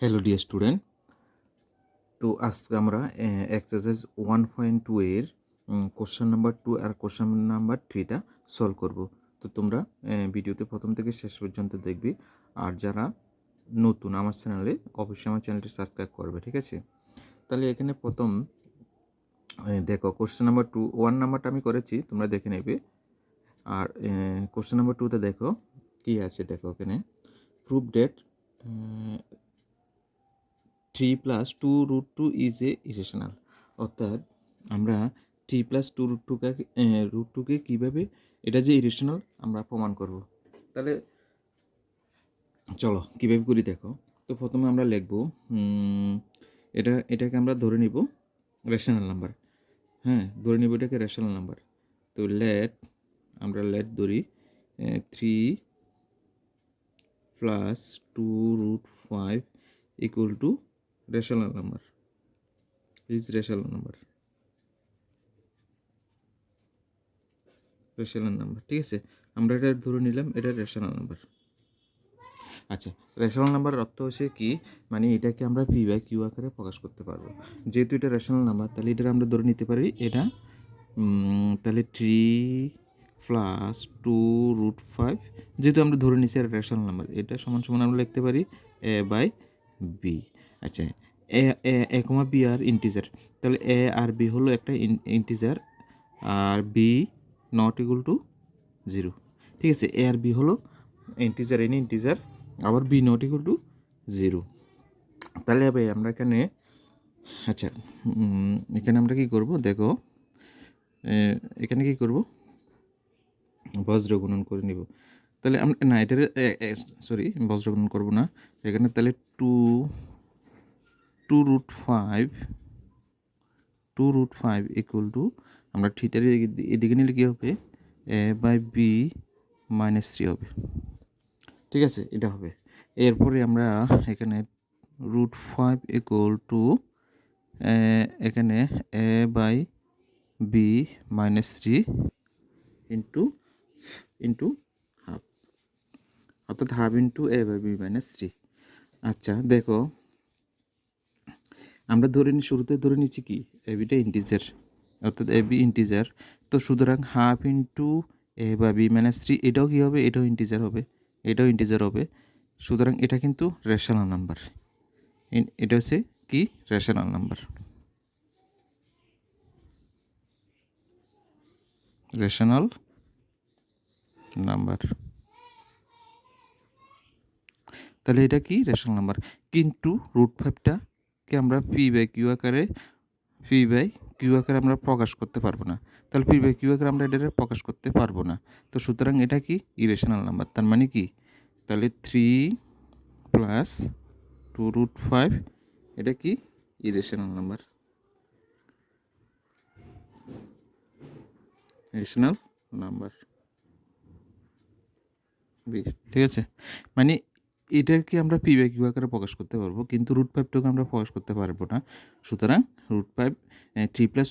Hello dear student, তো আজকে আমরা এক্সারসাইজ 1.2 এর কোশ্চেন নাম্বার 2 আর কোশ্চেন নাম্বার 3টা সলভ করব। তো তোমরা ভিডিওতে প্রথম থেকে শেষ পর্যন্ত দেখবে, আর যারা নতুন আমার চ্যানেলে অবশ্যই আমার চ্যানেলটি সাবস্ক্রাইব করবে, ঠিক আছে? তাহলে এখানে প্রথম দেখো, কোশ্চেন নাম্বার 2, 1 নাম্বারটা আমি করেছি, তোমরা দেখে নেবে। আর কোশ্চেন নাম্বার 2তে দেখো কী আছে, দেখো এখানে prove that 3 + 2√2 is a irrational. অর্থাৎ আমরা 3 + 2√2কে কীভাবে এটা যে ইরেশনাল আমরা প্রমাণ করব। তাহলে চলো কীভাবে করি দেখো। তো প্রথমে আমরা লিখব এটাকে আমরা ধরে নিব রেশনাল নাম্বার। হ্যাঁ, ধরে নিব এটাকে রেশনাল নাম্বার। তো আমরা ধরি 3 + 2√5 = rational number, is rational number, rational number. ঠিক আছে, আমরা এটা ধরে নিলাম এটা রেশনাল নাম্বার। আচ্ছা, রেশনাল নাম্বারের অর্থ হচ্ছে কি, মানে এটাকে আমরা p/q আকারে প্রকাশ করতে পারবো। যেহেতু এটা রেশনাল নাম্বার, তাহলে এটা আমরা ধরে নিতে পারি এটা তাহলে 3 + 2√5, যেহেতু আমরা ধরে নিচ্ছি এটা রেশনাল নাম্বার, এটা সমান সমান আমরা লিখতে পারি a/b। আচ্ছা, a, b আর ইন্টিজার, তাহলে a আর b হলো একটা ইন্টিজার, আর b ≠ 0। ঠিক আছে, a আর b হলো ইন্টিজার, ইন্টিজার, আবার b ≠ 0। তাহলে হবে আমরা এখানে, আচ্ছা এখানে আমরা কি করব দেখো, এখানে কি করব, বজ্র গুণন করে নিব। তাহলে আমরা না, এটার সরি, বজ্র গুণন করব না এখানে। তাহলে 2√5 = আমরা থিটার এদিকে নিলে কী হবে, a/b - 3 হবে। ঠিক আছে, এটা হবে। এরপরে আমরা এখানে √5 = এখানে a/b - 3 ইন্টু হাফ, অর্থাৎ হাফ ইন্টু a/b - 3। আচ্ছা দেখো, আমরা শুরুতে ধরে নিচ্ছি কি, এবিটা ইন্টিজার, অর্থাৎ এবি ইন্টিজার। তো সুতরাং হাফ ইন্টু a/b - 3, এটাও কী হবে, এটাও ইন্টিজার হবে, এটাও ইন্টিজার হবে। সুতরাং এটা কিন্তু রেশনাল নাম্বার, এটা হচ্ছে কি রেশনাল নাম্বার, রেশনাল নাম্বার। তাহলে এটা কি রেশনাল নাম্বার। কিন্তু √5টাকে আমরা p/q আকারে আমরা প্রকাশ করতে পারবো না। তাহলে p/q আকারে আমরা এটা প্রকাশ করতে পারবো না। তো সুতরাং এটা কি ইরেশনাল নাম্বার। তার মানে কি, তাহলে 3 + 2√5 এটা কি ইরেশনাল নাম্বার, ইরেশনাল নাম্বার। ঠিক আছে, মানে এটাকে আমরা p/q আকারে প্রকাশ করতে পারবো, কিন্তু √5টাকে আমরা প্রকাশ করতে পারবো না। সুতরাং √5 3 +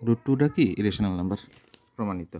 2√2টা কি ইরেশনাল নাম্বার, প্রমাণিত।